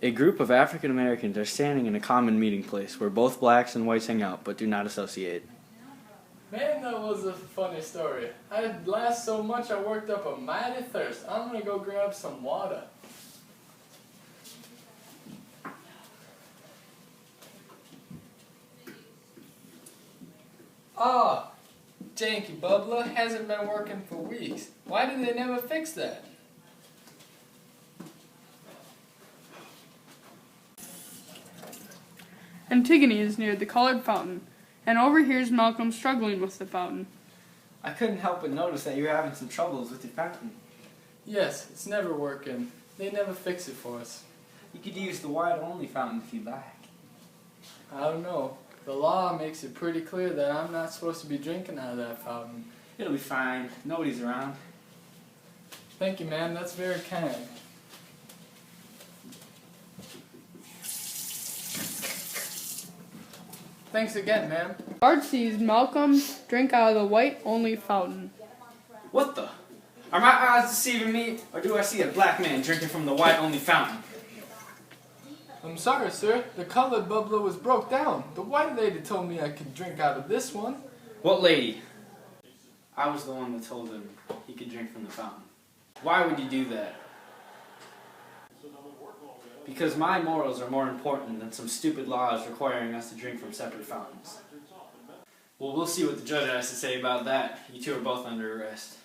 A group of African Americans are standing in a common meeting place where both blacks and whites hang out but do not associate. Man, that was a funny story. I laughed so much I worked up a mighty thirst. I'm gonna go grab some water. Ah, janky bubbler, hasn't been working for weeks. Why did they never fix that? Antigone is near the colored fountain, and overhears Malcolm struggling with the fountain. I couldn't help but notice that you're having some troubles with your fountain. Yes, it's never working. They never fix it for us. You could use the white-only fountain if you'd like. I don't know. The law makes it pretty clear that I'm not supposed to be drinking out of that fountain. It'll be fine. Nobody's around. Thank you, man. That's very kind. Thanks again, ma'am. Guard sees Malcolm drink out of the white-only fountain. What the? Are my eyes deceiving me, or do I see a black man drinking from the white-only fountain? I'm sorry, sir. The colored bubbler was broke down. The white lady told me I could drink out of this one. What lady? I was the one that told him he could drink from the fountain. Why would you do that? Because my morals are more important than some stupid laws requiring us to drink from separate fountains. Well, we'll see what the judge has to say about that. You two are both under arrest.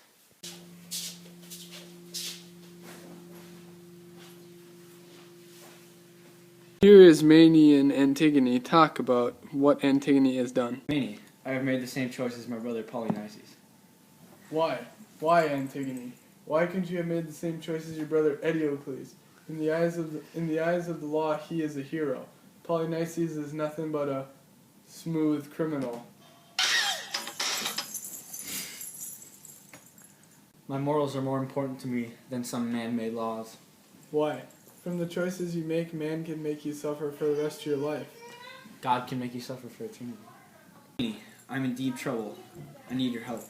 Here is Maney and Antigone talk about what Antigone has done. Maney, I have made the same choice as my brother Polynices. Why? Why, Antigone? Why couldn't you have made the same choice as your brother Eteocles? In the eyes of the law, he is a hero. Polynices is nothing but a smooth criminal. My morals are more important to me than some man-made laws. Why? From the choices you make, man can make you suffer for the rest of your life. God can make you suffer for eternity. I'm in deep trouble. I need your help.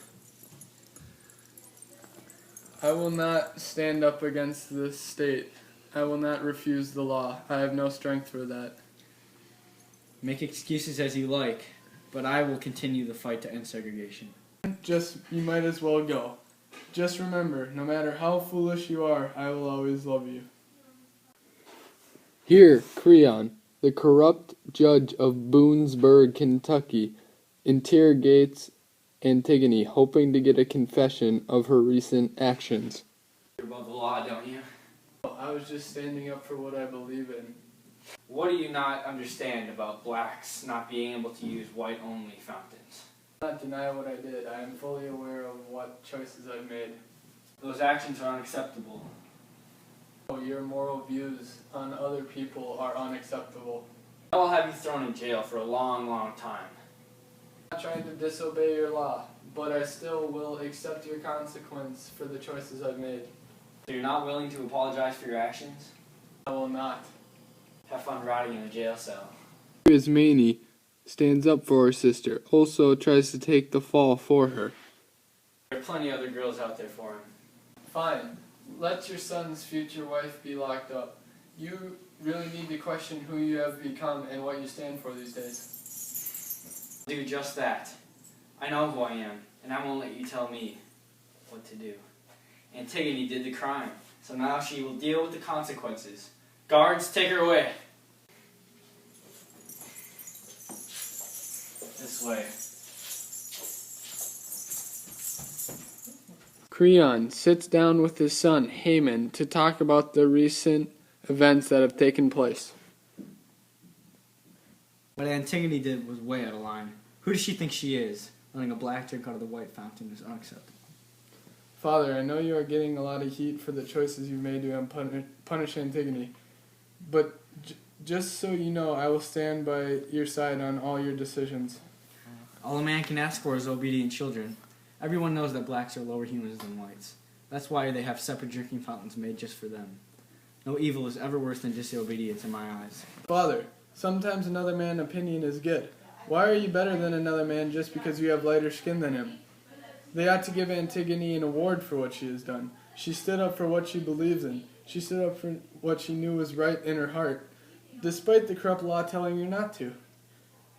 I will not stand up against this state. I will not refuse the law. I have no strength for that. Make excuses as you like, but I will continue the fight to end segregation. You might as well go. Just remember, no matter how foolish you are, I will always love you. Here, Creon, the corrupt judge of Boonesburg, Kentucky, interrogates Antigone, hoping to get a confession of her recent actions. You're above the law, don't you? I was just standing up for what I believe in. What do you not understand about blacks not being able to use white-only fountains? I do not deny what I did. I am fully aware of what choices I've made. Those actions are unacceptable. Your moral views on other people are unacceptable. I will have you thrown in jail for a long, long time. I'm not trying to disobey your law, but I still will accept your consequence for the choices I've made. So you're not willing to apologize for your actions? I will not. Have fun rotting in a jail cell. Here is Maney, stands up for her sister, also tries to take the fall for her. There are plenty of other girls out there for him. Fine. Let your son's future wife be locked up. You really need to question who you have become and what you stand for these days. Do just that. I know who I am, and I won't let you tell me what to do. Antigone did the crime, so now she will deal with the consequences. Guards, take her away. This way. Creon sits down with his son, Haman, to talk about the recent events that have taken place. What Antigone did was way out of line. Who does she think she is? Letting a black drink out of the white fountain is unacceptable. Father, I know you are getting a lot of heat for the choices you've made to punish Antigone, but just so you know, I will stand by your side on all your decisions. All a man can ask for is obedient children. Everyone knows that blacks are lower humans than whites. That's why they have separate drinking fountains made just for them. No evil is ever worse than disobedience in my eyes. Father, sometimes another man's opinion is good. Why are you better than another man just because you have lighter skin than him? They ought to give Antigone an award for what she has done. She stood up for what she believes in. She stood up for what she knew was right in her heart, despite the corrupt law telling her not to.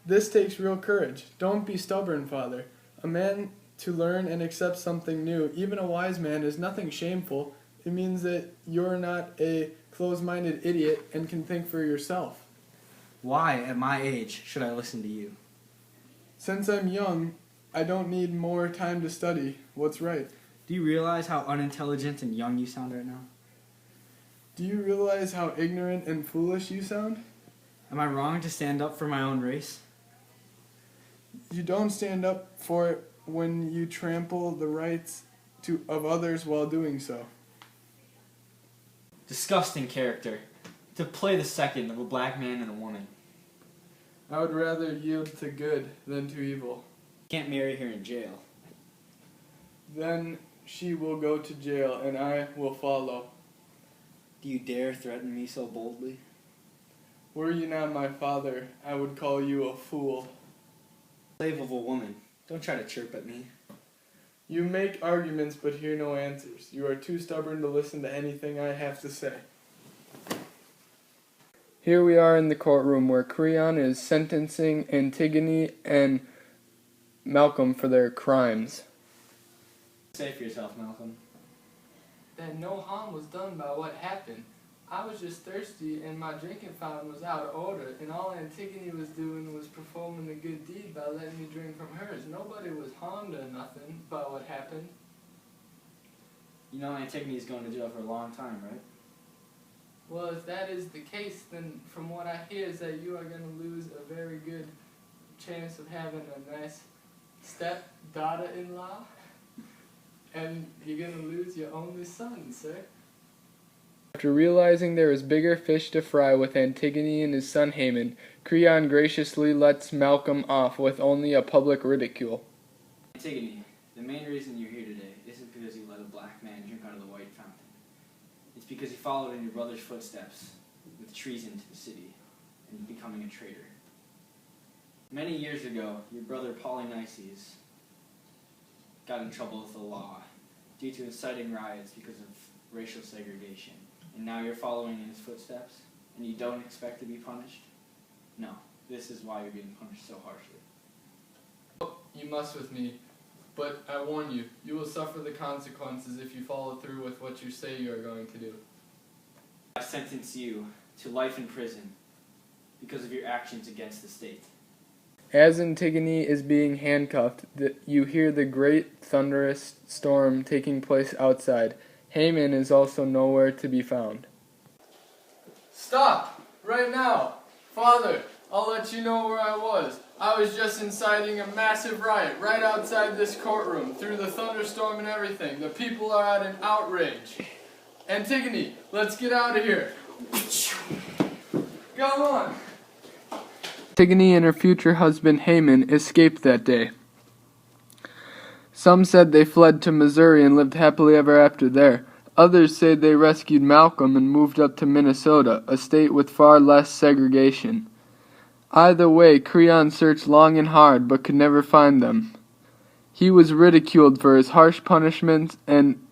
This takes real courage. Don't be stubborn, Father. A man to learn and accept something new, even a wise man, is nothing shameful. It means that you're not a closed-minded idiot and can think for yourself. Why, at my age, should I listen to you? Since I'm young, I don't need more time to study what's right. Do you realize how unintelligent and young you sound right now? Do you realize how ignorant and foolish you sound? Am I wrong to stand up for my own race? You don't stand up for it when you trample the rights of others while doing so. Disgusting character. To play the second of a black man and a woman. I would rather yield to good than to evil. Can't marry her in jail. Then she will go to jail and I will follow. Do you dare threaten me so boldly? Were you not my father, I would call you a fool. Slave of a woman. Don't try to chirp at me. You make arguments but hear no answers. You are too stubborn to listen to anything I have to say. Here we are in the courtroom where Creon is sentencing Antigone and Malcolm for their crimes. Say for yourself, Malcolm. That no harm was done by what happened. I was just thirsty and my drinking fountain was out of order, and all Antigone was doing was performing a good deed by letting me drink from hers. Nobody was harmed or nothing by what happened. You know Antigone's going to jail for a long time, right? Well, if that is the case, then from what I hear is that you are going to lose a very good chance of having a nice step-daughter-in-law, and you're going to lose your only son, sir. After realizing there was bigger fish to fry with Antigone and his son Haman, Creon graciously lets Malcolm off with only a public ridicule. Antigone, the main reason you're here today isn't because you let a black man drink out of the white fountain. It's because you followed in your brother's footsteps with treason to the city and becoming a traitor. Many years ago, your brother Polynices got in trouble with the law due to inciting riots because of racial segregation. And now you're following in his footsteps, and you don't expect to be punished? No, this is why you're being punished so harshly. You must with me, but I warn you, you will suffer the consequences if you follow through with what you say you are going to do. I sentence you to life in prison because of your actions against the state. As Antigone is being handcuffed, you hear the great thunderous storm taking place outside. Haman is also nowhere to be found. Stop! Right now! Father, I'll let you know where I was. I was just inciting a massive riot right outside this courtroom, through the thunderstorm and everything. The people are at an outrage. Antigone, let's get out of here. Come on! Antigone and her future husband Haman escaped that day. Some said they fled to Missouri and lived happily ever after there. Others say they rescued Malcolm and moved up to Minnesota, a state with far less segregation. Either way, Creon searched long and hard, but could never find them. He was ridiculed for his harsh punishments and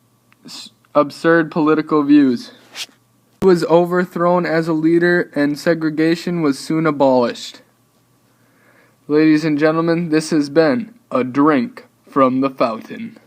absurd political views. He was overthrown as a leader, and segregation was soon abolished. Ladies and gentlemen, this has been A Drink from the Fountain.